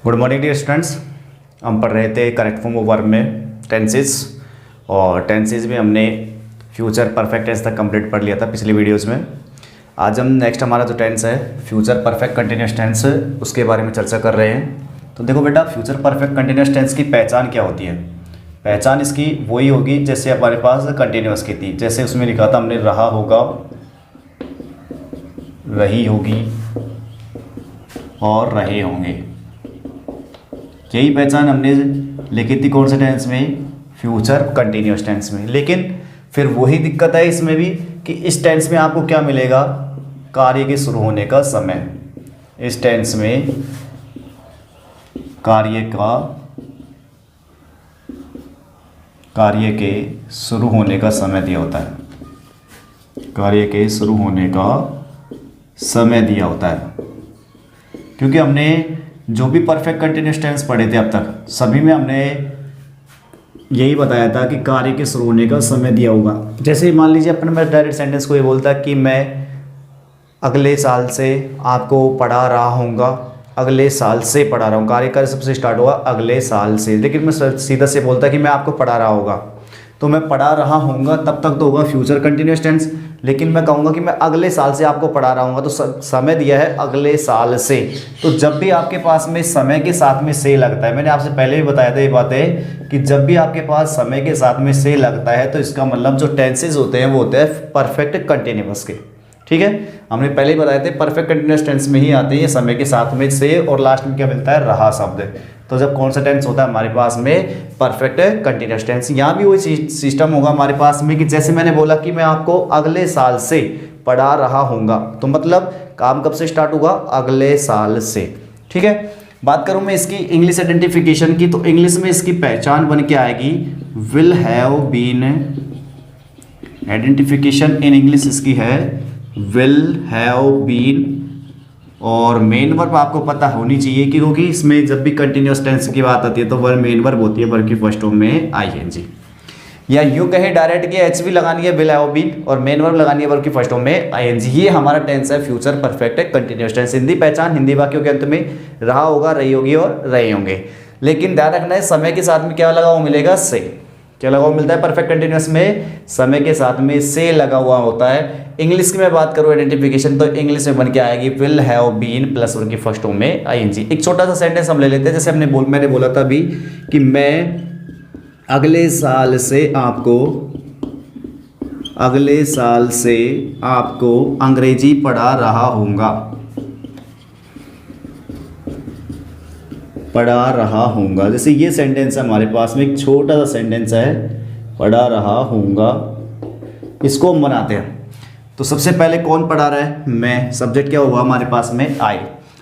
Good morning dear students. हम पढ़ रहे थे करेक्ट फॉर्म ऑफ वर्ब में टेंसेस, और टेंसेस में हमने फ्यूचर परफेक्ट टेंस तक कंप्लीट पढ़ लिया था पिछली वीडियोस में। आज हम नेक्स्ट हमारा जो टेंस है फ्यूचर परफेक्ट कंटिन्यूस टेंस, उसके बारे में चर्चा कर रहे हैं। तो देखो बेटा, फ्यूचर परफेक्ट कंटिन्यूस टेंस की पहचान क्या होती है? पहचान इसकी वही होगी जैसे हमारे पास कंटिन्यूस की थी। जैसे उसमें लिखा था हमने रहा होगा, रही होगी और रहे होंगे। यही पहचान हमने लिखी थी कौन से टेंस में? फ्यूचर कंटिन्यूस टेंस में। लेकिन फिर वही दिक्कत है इसमें भी कि इस टेंस में आपको क्या मिलेगा? कार्य के शुरू होने का समय। इस टेंस में कार्य के शुरू होने का समय दिया होता है। कार्य के शुरू होने का समय दिया होता है, क्योंकि हमने जो भी परफेक्ट कंटिन्यूस टेंस पढ़े थे अब तक सभी में हमने यही बताया था कि कार्य के शुरू होने का समय दिया होगा। जैसे मान लीजिए अपन मैं डायरेक्ट सेंटेंस को ये बोलता कि मैं अगले साल से आपको पढ़ा रहा हूँगा। अगले साल से पढ़ा रहा हूँ, कार्य का सबसे स्टार्ट हुआ अगले साल से। लेकिन मैं सीधा से बोलता कि मैं आपको पढ़ा रहा होगा, तो मैं पढ़ा रहा हूँगा तब तक तो होगा फ्यूचर कंटिन्यूस टेंस। लेकिन मैं कहूँगा कि मैं अगले साल से आपको पढ़ा रहा हूँगा, तो समय दिया है अगले साल से। तो जब भी आपके पास में समय के साथ में से लगता है, मैंने आपसे पहले भी बताया था ये बातें कि जब भी आपके पास समय के साथ में से लगता है तो इसका मतलब जो टेंसेज होते हैं वो होते हैं परफेक्ट कंटिन्यूस के। ठीक है, हमने पहले ही बताए थे परफेक्ट कंटिन्यूस टेंस में ही आते हैं समय के साथ में से, और लास्ट में क्या मिलता है? रहा शब्द। तो जब कौन सा टेंस होता है हमारे पास में? Perfect continuous tense. यहाँ भी वही सिस्टम होगा हमारे पास में कि जैसे मैंने बोला कि मैं आपको अगले साल से पढ़ा रहा हूँगा, तो मतलब काम कब से स्टार्ट होगा? अगले साल से। ठीक है, बात करूँ मैं इसकी इंग्लिश आइडेंटिफिकेशन की, तो इंग्लिश में इसकी पहचान बन के आएगी will have been. Identification in English इसकी है विल हैव बीन, और मेन वर्ब आपको पता होनी चाहिए क्योंकि इसमें जब भी कंटिन्यूस टेंस की बात आती है तो वर्ब मेन वर्ब होती है, वर्ब की फर्स्ट फॉर्म में आईएनजी, या यूं कहे डायरेक्ट की एचवी लगानी है विल हैव बीन, और मेन वर्ब लगानी है वर्ब की फर्स्ट फॉर्म में आईएनजी। ये हमारा टेंस है future perfect continuous tense. Hindi पहचान हिंदी वाक्यों के अंत में रहा होगा, रही होगी और रहे होंगे। लेकिन ध्यान रखना है समय के साथ में क्या लगा हुआ मिलेगा? से। क्या लगा हुआ मिलता है परफेक्ट कंटिन्यूस में? समय के साथ में से लगा हुआ होता है। इंग्लिश की मैं बात करूँ आइडेंटिफिकेशन, तो इंग्लिश में बन के आएगी will have been plus verb की फर्स्ट फॉर्म में आईएनजी। एक छोटा सा सेंटेंस हम ले लेते हैं, जैसे मैंने बोला था अभी कि मैं अगले साल से आपको अंग्रेजी पढ़ा रहा हूँगा। जैसे ये सेंटेंस है हमारे पास में, एक छोटा सा सेंटेंस है पढ़ा रहा हूँगा। इसको हम बनाते हैं। तो सबसे पहले कौन पढ़ा रहा है? मैं। सब्जेक्ट क्या हुआ हमारे पास में? आई।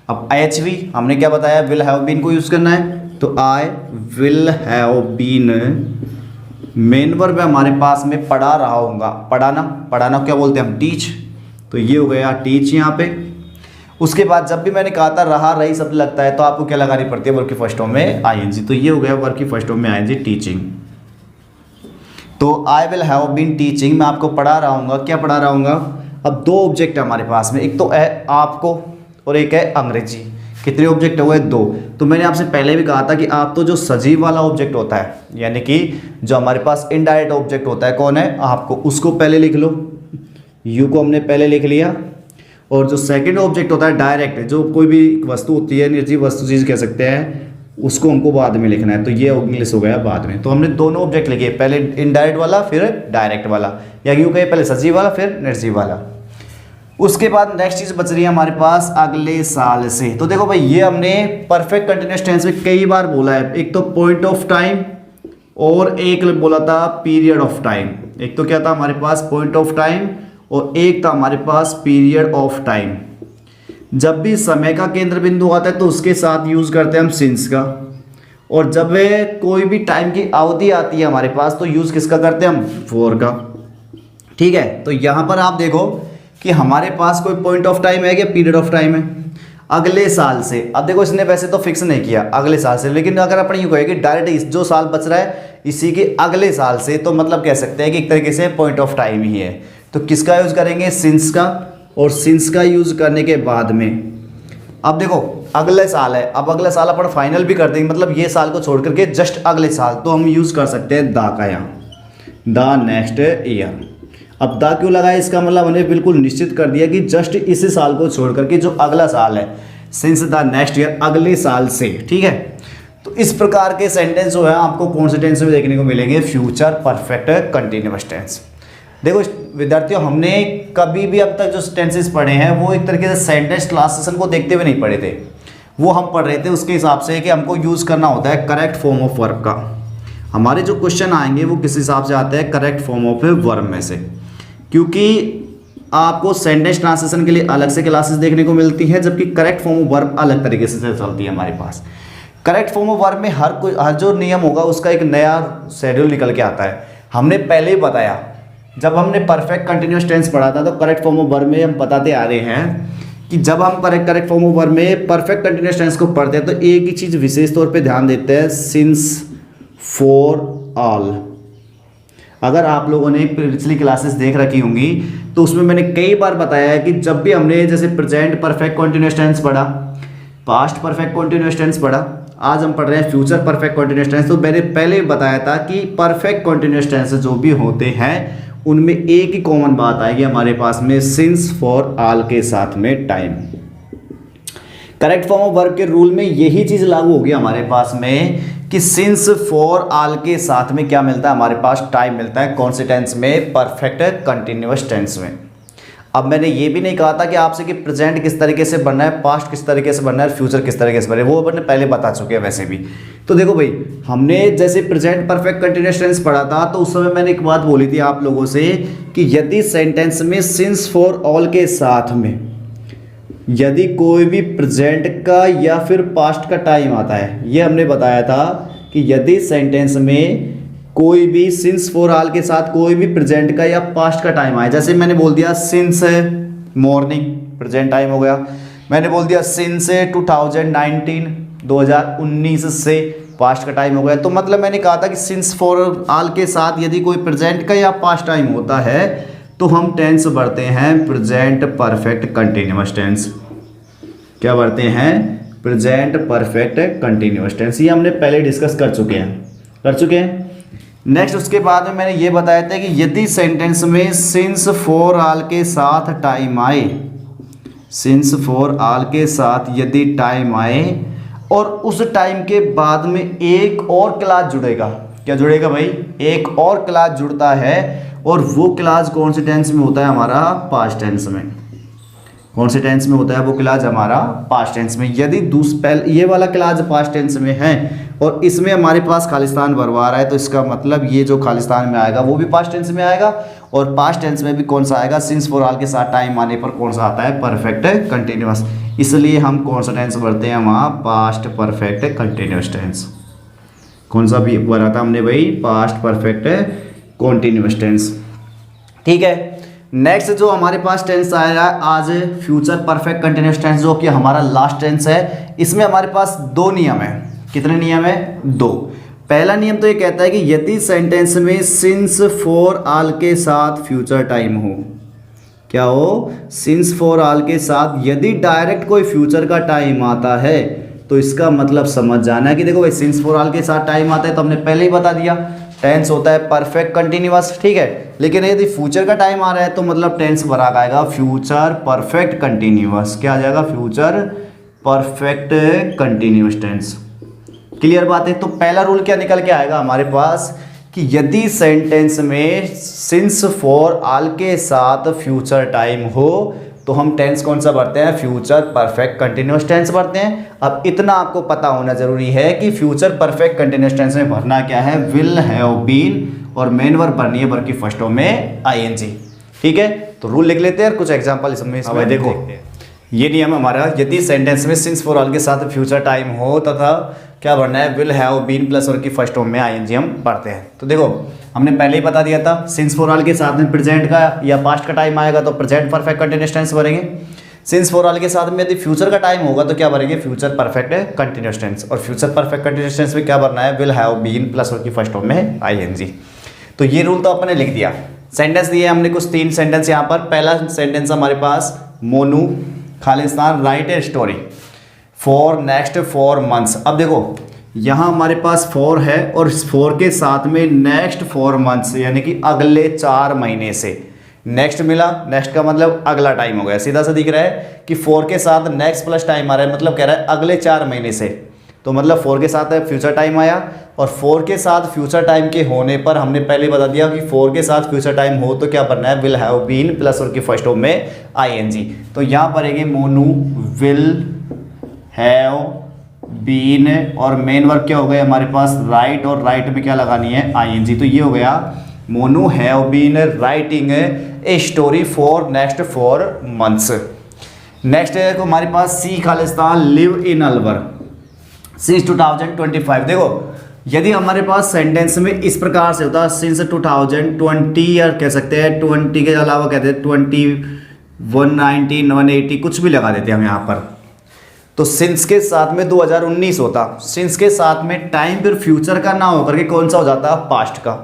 अब एचवी हमने क्या बताया? विल हैव बीन को यूज़ करना है, तो I will have been. Main verb है हमारे पास में पढ़ा रहा हूँगा। पढ़ाना क्या बोलते हैं हम? टीच। तो ये हो गया टीच यहाँ पे। उसके बाद जब भी मैंने कहा था रहा रही शब्द लगता है तो आपको क्या लगानी पड़ती है? वर्ब की फर्स्ट फॉर्म में आईएनजी। तो ये हो गया वर्ब की फर्स्ट फॉर्म में आईएनजी, टीचिंग। तो I will have been teaching, मैं आपको पढ़ा रहा हूँगा। क्या पढ़ा रहा हूँगा? अब दो ऑब्जेक्ट है हमारे पास में, एक तो है आपको और एक है अंग्रेजी। कितने ऑब्जेक्ट हुए? दो। तो मैंने आपसे पहले भी कहा था कि आप तो जो सजीव वाला ऑब्जेक्ट होता है, यानी कि जो हमारे पास इनडायरेक्ट ऑब्जेक्ट होता है, कौन है? आपको, उसको पहले लिख लो। यू को हमने पहले लिख लिया। और जो सेकंड ऑब्जेक्ट होता है डायरेक्ट, जो कोई भी वस्तु होती है, निर्जीव वस्तु चीज़ कह सकते हैं, उसको हमको बाद में लिखना है। तो ये इंग्लिश हो गया बाद में। तो हमने दोनों ऑब्जेक्ट लिखे, पहले इनडायरेक्ट वाला फिर डायरेक्ट वाला, या यूँ कहे पहले सजीव वाला फिर निर्जीव वाला। उसके बाद नेक्स्ट चीज़ बच रही है हमारे पास अगले साल से। तो देखो भाई, ये हमने परफेक्ट कंटिन्यूस टेंस में कई बार बोला है। एक तो पॉइंट ऑफ टाइम और एक बोला था पीरियड ऑफ टाइम। एक तो क्या था हमारे पास? पॉइंट ऑफ टाइम, और एक था हमारे पास पीरियड ऑफ टाइम। जब भी समय का केंद्र बिंदु आता है तो उसके साथ यूज करते हैं हम सिंस का, और जब वे कोई भी टाइम की अवधि आती है हमारे पास तो यूज किसका करते हैं हम? फॉर का। ठीक है, तो यहां पर आप देखो कि हमारे पास कोई पॉइंट ऑफ टाइम है क्या? पीरियड ऑफ टाइम है। अगले साल से, अब देखो इसने वैसे तो फिक्स नहीं किया अगले साल से, लेकिन अगर अपन यूँ कहें कि डायरेक्ट जो साल बच रहा है इसी के अगले साल से, तो मतलब कह सकते हैं कि एक तरीके से पॉइंट ऑफ टाइम ही है। तो किसका यूज करेंगे? सिंस का। और सिंस का यूज करने के बाद में अब देखो अगले साल है, अब अगले साल अपन फाइनल भी कर देंगे, मतलब ये साल को छोड़ करके जस्ट अगले साल, तो हम यूज़ कर सकते हैं द का यहाँ, द नेक्स्ट ईयर। अब द क्यों लगाया, इसका मतलब हमने बिल्कुल निश्चित कर दिया कि जस्ट इसी साल को छोड़ करके जो अगला साल है, सिंस द नेक्स्ट ईयर, अगले साल से, ठीक है। तो इस प्रकार के सेंटेंस जो है आपको कौन से टेंस में देखने को मिलेंगे, फ्यूचर परफेक्ट कंटिन्यूअस टेंस। देखो विद्यार्थियों, हमने कभी भी अब तक जो टेंसेस पढ़े हैं वो एक तरीके से सेंटेंस ट्रांसलेशन को देखते हुए नहीं पढ़े थे, वो हम पढ़ रहे थे उसके हिसाब से कि हमको यूज़ करना होता है करेक्ट फॉर्म ऑफ वर्ब का। हमारे जो क्वेश्चन आएंगे वो किस हिसाब से आते हैं, करेक्ट फॉर्म ऑफ वर्ब में से, क्योंकि आपको सेंटेंस ट्रांसलेशन के लिए अलग से क्लासेस देखने को मिलती है, जबकि करेक्ट फॉर्म ऑफ वर्ब अलग तरीके से चलती है हमारे पास। करेक्ट फॉर्म ऑफ वर्ब में हर जो नियम होगा उसका एक नया शेड्यूल निकल के आता है। हमने पहले ही बताया, जब हमने परफेक्ट कंटिन्यूअस टेंस पढ़ा था तो करेक्ट फॉर्म ऑफ वर्ब में हम बताते आ रहे हैं कि जब हम करेक्ट फॉर्म ऑफ वर्ब में परफेक्ट कंटिन्यूअस टेंस को पढ़ते हैं तो एक ही चीज़ विशेष तौर पे ध्यान देते हैं, सिंस, फॉर, ऑल। अगर आप लोगों ने पिछली क्लासेस देख रखी होंगी तो उसमें मैंने कई बार बताया है कि जब भी हमने जैसे प्रेजेंट परफेक्ट कंटिन्यूअस टेंस पढ़ा, पास्ट परफेक्ट कंटिन्यूअस टेंस पढ़ा, आज हम पढ़ रहे हैं फ्यूचर परफेक्ट कंटिन्यूअस टेंस, तो मैंने पहले बताया था कि परफेक्ट कंटिन्यूअस टेंस जो भी होते हैं उनमें एक ही कॉमन बात आएगी हमारे पास में, सिंस, फॉर, ऑल के साथ में time. Correct form of verb के रूल में यही चीज लागू होगी हमारे पास में कि सिंस, फॉर, ऑल के साथ में क्या मिलता है हमारे पास, टाइम मिलता है। कौन से टेंस में, परफेक्ट कंटिन्यूअस टेंस में। अब मैंने ये भी नहीं कहा था कि आपसे कि प्रेजेंट किस तरीके से बनना है, पास्ट किस तरीके से बनना है, फ्यूचर किस तरीके से बनना है, वो अपन पहले बता चुके हैं वैसे भी। तो देखो भाई, हमने जैसे प्रेजेंट परफेक्ट कंटिन्यूअस टेंस पढ़ा था तो उस समय मैंने एक बात बोली थी आप लोगों से कि यदि सेंटेंस में सिंस, फॉर, ऑल के साथ में यदि कोई भी प्रेजेंट का या फिर पास्ट का टाइम आता है, ये हमने बताया था कि यदि सेंटेंस में कोई भी सिंस, फॉर, ऑल के साथ कोई भी प्रेजेंट का या पास्ट का टाइम आए, जैसे मैंने बोल दिया सिंस मॉर्निंग, प्रेजेंट टाइम हो गया। मैंने बोल दिया सिंस 2019 से पास्ट का टाइम हो गया। तो मतलब मैंने कहा था कि सिंस, फॉर, ऑल के साथ यदि कोई प्रेजेंट का या पास्ट टाइम होता है तो हम टेंस बढ़ते हैं प्रेजेंट परफेक्ट कंटिन्यूअस टेंस। क्या बढ़ते हैं, प्रेजेंट परफेक्ट कंटिन्यूअस टेंस। ये हमने पहले डिस्कस कर चुके हैं। नेक्स्ट उसके बाद में मैंने ये बताया था कि यदि सेंटेंस में सिंस, फॉर, ऑल के साथ टाइम आए, सिंस, फॉर, ऑल के साथ यदि टाइम आए और उस टाइम के बाद में एक और क्लास जुड़ेगा, क्या जुड़ेगा भाई, एक और क्लास जुड़ता है, और वो क्लास कौन से टेंस में होता है हमारा, पास्ट टेंस में। कौन से टेंस में होता है वो क्लास हमारा, पास्ट टेंस में। यदि ये वाला क्लास पास्ट टेंस में है और इसमें हमारे पास खालिस्तान वर्ब आ रहा है तो इसका मतलब ये जो खालिस्तान में आएगा वो भी पास्ट टेंस में आएगा, और पास्ट टेंस में भी कौन सा आएगा, सिंस, फॉर, ऑल के साथ टाइम आने पर कौन सा आता है, परफेक्ट कंटिन्यूअस। इसलिए हम कौन सा टेंस पढ़ते हैं वहाँ, पास्ट परफेक्ट कंटिन्यूअस टेंस। कौन सा भी पढ़ा था हमने भाई, पास्ट परफेक्ट कंटिन्यूअस टेंस। ठीक है, नेक्स्ट जो हमारे पास टेंस आया आज, फ्यूचर परफेक्ट कंटिन्यूअस टेंस, जो कि हमारा लास्ट टेंस है। इसमें हमारे पास दो नियम है। कितने नियम है, दो। पहला नियम तो ये कहता है कि यदि सेंटेंस में सिंस, फॉर, ऑल के साथ फ्यूचर टाइम हो, क्या हो, सिंस, फॉर, ऑल के साथ यदि डायरेक्ट कोई फ्यूचर का टाइम आता है तो इसका मतलब समझ जाना है कि देखो भाई, सिंस, फॉर, ऑल के साथ टाइम आता है तो हमने पहले ही बता दिया टेंस होता है परफेक्ट कंटिन्यूअस, ठीक है। लेकिन यदि फ्यूचर का टाइम आ रहा है तो मतलब टेंस बड़ा आएगा फ्यूचर परफेक्ट कंटिन्यूअस। क्या आ जाएगा, future perfect continuous tense. Clear बात है। तो पहला रूल क्या निकल के आएगा हमारे पास कि यदि सेंटेंस में सिंस, फॉर, ऑल के साथ फ्यूचर टाइम हो तो हम टेंस कौन सा भरते हैं, फ्यूचर परफेक्ट कंटिन्यूअस टेंस भरते हैं। अब इतना आपको पता होना जरूरी है कि फ्यूचर परफेक्ट कंटिन्यूअस टेंस में भरना क्या है, विल, हैव, बीन, और मेन वर्ब भरनी है वर्ब की फर्स्टों में आईएनजी। ठीक है, तो रूल लिख लेते हैं, कुछ एग्जांपल इसमें देखो। ये नियम हमारा, यदि सेंटेंस में सिंस, फॉर, ऑल के साथ फ्यूचर टाइम हो तथा क्या भरना है, will, have, been plus verb की फर्स्ट फॉर्म में आईएनजी हम पढ़ते हैं। तो देखो हमने पहले ही बता दिया था, सिंस, फॉर, ऑल के साथ में प्रेजेंट का या पास्ट का टाइम आएगा तो प्रेजेंट परफेक्ट कंटिन्यूअस टेंस भरेंगे। सिंस, फॉर, ऑल के साथ में यदि फ्यूचर का टाइम होगा तो क्या भरेंगे, फ्यूचर परफेक्ट कंटिन्यूअस टेंस। और फ्यूचर परफेक्ट कंटिन्यूअस टेंस में क्या भरना है, will, have, been plus verb की फर्स्ट फॉर्म में आईएनजी। तो ये रूल तो अपने लिख दिया। सेंटेंस दिए हमने कुछ 3 सेंटेंस यहाँ पर। पहला सेंटेंस हमारे पास, मोनू खालिस्तान write a story. For next 4 months. अब देखो यहाँ हमारे पास 4 है और इस 4 के साथ में नेक्स्ट 4 मंथ्स यानी कि अगले 4 महीने से नेक्स्ट मिला। नेक्स्ट का मतलब अगला टाइम हो गया, सीधा सा दिख रहा है कि 4 के साथ नेक्स्ट प्लस टाइम आ रहा है, मतलब कह रहा है अगले 4 महीने से। तो मतलब 4 के साथ फ्यूचर टाइम आया और 4 के साथ फ्यूचर टाइम के होने पर हमने पहले बता दिया कि 4 के साथ फ्यूचर टाइम हो तो क्या बनना है, विल हैव बीन प्लस और की फर्स्ट फॉर्म में आईएनजी। तो यहाँ पर है मोनू विल हैव बीन और मेन वर्ब क्या हो गया हमारे पास राइट, और राइट में क्या लगानी है आईएनजी। तो ये हो गया Monu have been writing a story for next 4 months. Next है हमारे पास सी खालिस्तान लिव इन अलवर सिंस 2025। देखो यदि हमारे पास सेंटेंस में इस प्रकार से होता सिंस 2020 या कह सकते हैं 20 के अलावा कहते हैं 20, 190, 180 कुछ भी लगा देते हैं हम यहाँ पर। तो सिंस के साथ में 2019 होता, सिंस के साथ में टाइम फिर फ्यूचर का ना होकर के कौन सा हो जाता पास्ट का।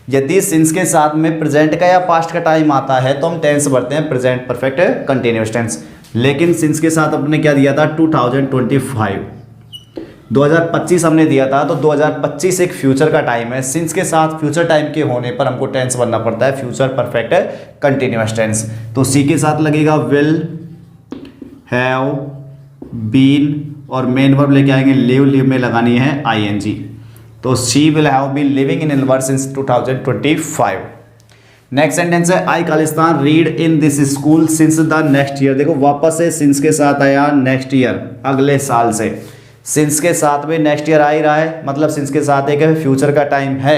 यदि सिंस के साथ में प्रेजेंट का या पास्ट का टाइम आता है तो हम टेंस भरते हैं प्रेजेंट परफेक्ट कंटिन्यूअस टेंस। लेकिन सिंस के साथ अपने क्या दिया था 2025, 2025 हमने दिया था, तो 2025 एक फ्यूचर का टाइम है। सिंस के साथ फ्यूचर टाइम के होने पर हमको टेंस बनना पड़ता है फ्यूचर परफेक्ट कंटिन्यूअस टेंस। तो सी के साथ लगेगा विल हैव बीन और मेन वर्ब लेके आएंगे लिव, लिव में लगानी है आईएनजी। तो she will have been living in Alwar since 2025। Next sentence है आई खालिस्तान read in this school since the next year. देखो वापस से सिंस के साथ आया नेक्स्ट ईयर, अगले साल से। सिंस के साथ में नेक्स्ट ईयर आ ही रहा है, मतलब सिंस के साथ एक फ्यूचर का टाइम है।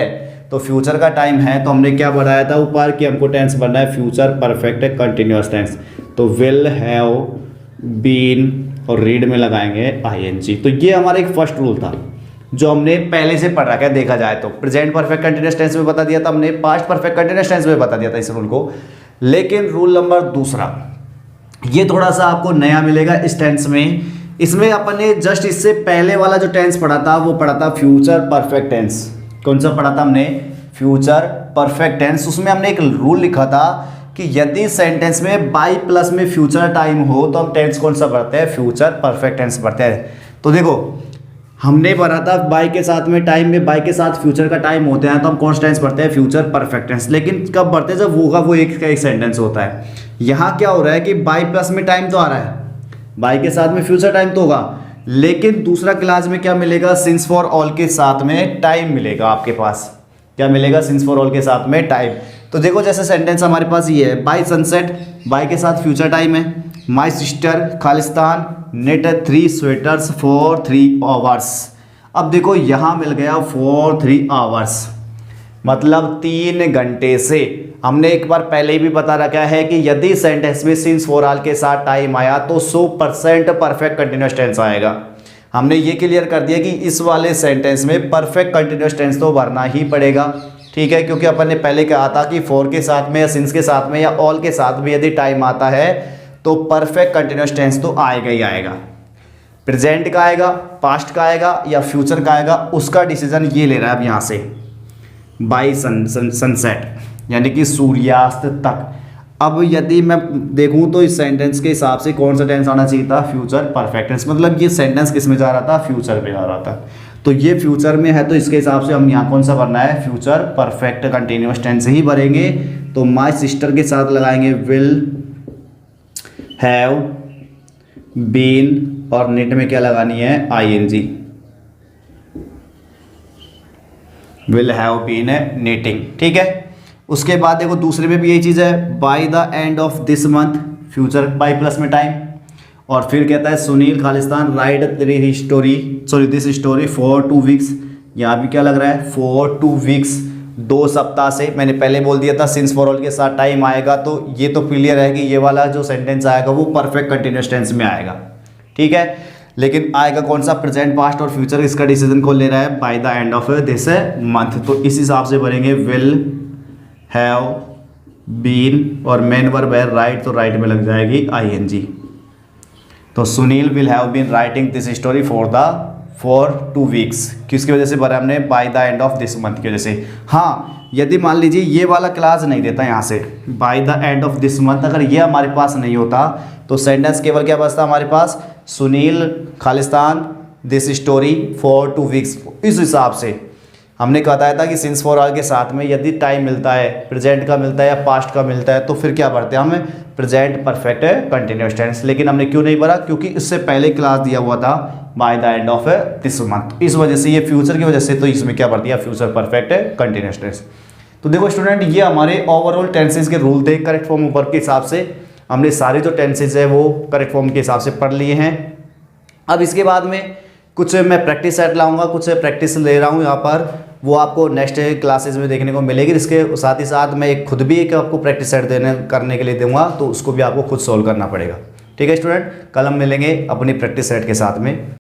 तो फ्यूचर का टाइम है तो हमने क्या बढ़ाया था ऊपर कि हमको टेंस बनना है फ्यूचर परफेक्ट कंटिन्यूअस टेंस। तो विल हैव बीन और रीड में लगाएंगे आईएनजी। तो ये हमारा एक फर्स्ट रूल था जो हमने पहले से पढ़ रखा है, देखा जाए तो प्रेजेंट परफेक्ट कंटिन्यूअस टेंस में बता दिया था हमने, पास्ट परफेक्ट कंटिन्यूअस टेंस में बता दिया था इस रूल को। लेकिन रूल नंबर दूसरा ये थोड़ा सा आपको नया मिलेगा इस टेंस में। इसमें अपन ने जस्ट इससे पहले वाला जो टेंस पढ़ा था वो पढ़ा था फ्यूचर परफेक्ट टेंस। कौन सा पढ़ा था हमने, फ्यूचर परफेक्ट टेंस। उसमें हमने एक रूल लिखा था कि यदि सेंटेंस में बाई प्लस में फ्यूचर टाइम हो तो हम टेंस कौन सा भरते हैं, फ्यूचर परफेक्ट टेंस भरते हैं। तो देखो हमने भरा था बाई के साथ में टाइम में, बाई के साथ फ्यूचर का टाइम होते हैं तो हम कौन सा टेंस भरते हैं, फ्यूचर परफेक्ट टेंस। लेकिन कब भरते हैं, जब होगा वो एक का एक सेंटेंस होता है। यहाँ क्या हो रहा है कि बाई प्लस में टाइम तो आ रहा है, बाई के साथ में फ्यूचर टाइम तो होगा, लेकिन दूसरा क्लास में क्या मिलेगा, सिंस फॉर ऑल के साथ में टाइम मिलेगा। आपके पास क्या मिलेगा, सिंस फॉर ऑल के साथ में टाइम। तो देखो जैसे सेंटेंस हमारे पास ये है, बाय सनसेट, बाय के साथ फ्यूचर टाइम है। My sister Khalistan net 3 sweaters for 3 hours. अब देखो यहाँ मिल गया फॉर 3 आवर्स, मतलब 3 घंटे से। हमने एक बार पहले ही भी बता रखा है कि यदि सेंटेंस में सिंस फॉर ऑल के साथ टाइम आया तो 100% परफेक्ट कंटिन्यूअस टेंस आएगा। हमने ये क्लियर कर दिया कि इस वाले सेंटेंस में परफेक्ट कंटिन्यूअस टेंस तो भरना ही पड़ेगा, ठीक है, क्योंकि अपन ने पहले कहा था कि फॉर के साथ में या सिंस के साथ में या ऑल के साथ में यदि टाइम आता है तो परफेक्ट कंटिन्यूअस टेंस तो आएगा ही आएगा। प्रेजेंट का आएगा, पास्ट का आएगा या फ्यूचर का आएगा, उसका डिसीजन ये ले रहा है अब यहाँ से, बाय सनसेट यानी कि सूर्यास्त तक। अब यदि मैं देखूं तो इस सेंटेंस के हिसाब से कौन सा टेंस आना चाहिए था, फ्यूचर परफेक्ट टेंस। मतलब ये सेंटेंस किस में जा रहा था, फ्यूचर में जा रहा था। तो ये फ्यूचर में है तो इसके हिसाब से हम यहाँ कौन सा भरना है, फ्यूचर परफेक्ट कंटिन्यूअस टेंस ही भरेंगे। तो माय सिस्टर के साथ लगाएंगे विल हैव बीन और नेट में क्या लगानी है, ING. Will have been netting, ठीक है। उसके बाद देखो दूसरे में भी यही चीज़ है, by the end of this month, future by plus में टाइम। और फिर कहता है सुनील खालिस्तान write this story for 2 weeks. यहाँ भी क्या लग रहा है, फॉर 2 वीक्स, 2 सप्ताह से। मैंने पहले बोल दिया था सिंस फॉर ऑल के साथ टाइम आएगा, तो ये तो क्लियर है कि ये वाला जो सेंटेंस आएगा वो परफेक्ट कंटिन्यूअस टेंस में आएगा, ठीक है। लेकिन आएगा कौन सा, प्रेजेंट, पास्ट और फ्यूचर। इसका डिसीजन कौन ले रहा है, by the end of this month. तो इस हिसाब से भरेंगे विल हैव बीन और मेन वर्ब है राइट, तो राइट में लग जाएगी आईएनजी। तो Sunil will have been writing this story for 2 weeks, किसकी वजह से भरा हमने, by the end of this month की वजह से। हाँ, यदि मान लीजिए ये वाला क्लास नहीं देता यहाँ से, bye the end of this month, अगर ये हमारे पास नहीं होता तो सेंटेंस केवल क्या बचता हमारे पास, सुनील खालिस्तान दिस स्टोरी फॉर 2 वीक्स। इस हिसाब से हमने बताया था कि सिंस फॉर ऑल के साथ में यदि टाइम मिलता है, प्रेजेंट का मिलता है या पास्ट का मिलता है, तो फिर क्या पढ़ते हैं हमें, प्रेजेंट परफेक्ट कंटिन्यूअस टेंस। लेकिन हमने क्यों नहीं पढ़ा, क्योंकि इससे पहले क्लास दिया हुआ था bye the end of this month, इस वजह से, ये फ्यूचर की वजह से, तो इसमें क्या पढ़ दिया, फ्यूचर परफेक्ट कंटिन्यूअस टेंस। तो देखो स्टूडेंट, ये हमारे ओवरऑल टेंसेज के रूल थे। करेक्ट फॉर्म ऊपर के हिसाब से हमने सारे जो टेंसेज है वो करेक्ट फॉर्म के हिसाब से पढ़ लिए हैं। अब इसके बाद में कुछ मैं प्रैक्टिस सेट लाऊंगा, कुछ प्रैक्टिस ले रहा हूँ यहाँ पर, वो आपको नेक्स्ट क्लासेस में देखने को मिलेगी। इसके साथ ही साथ मैं एक खुद भी एक आपको प्रैक्टिस सेट करने के लिए दूंगा, तो उसको भी आपको खुद सॉल्व करना पड़ेगा। ठीक है स्टूडेंट, कल हम मिलेंगे अपनी प्रैक्टिस सेट के साथ में।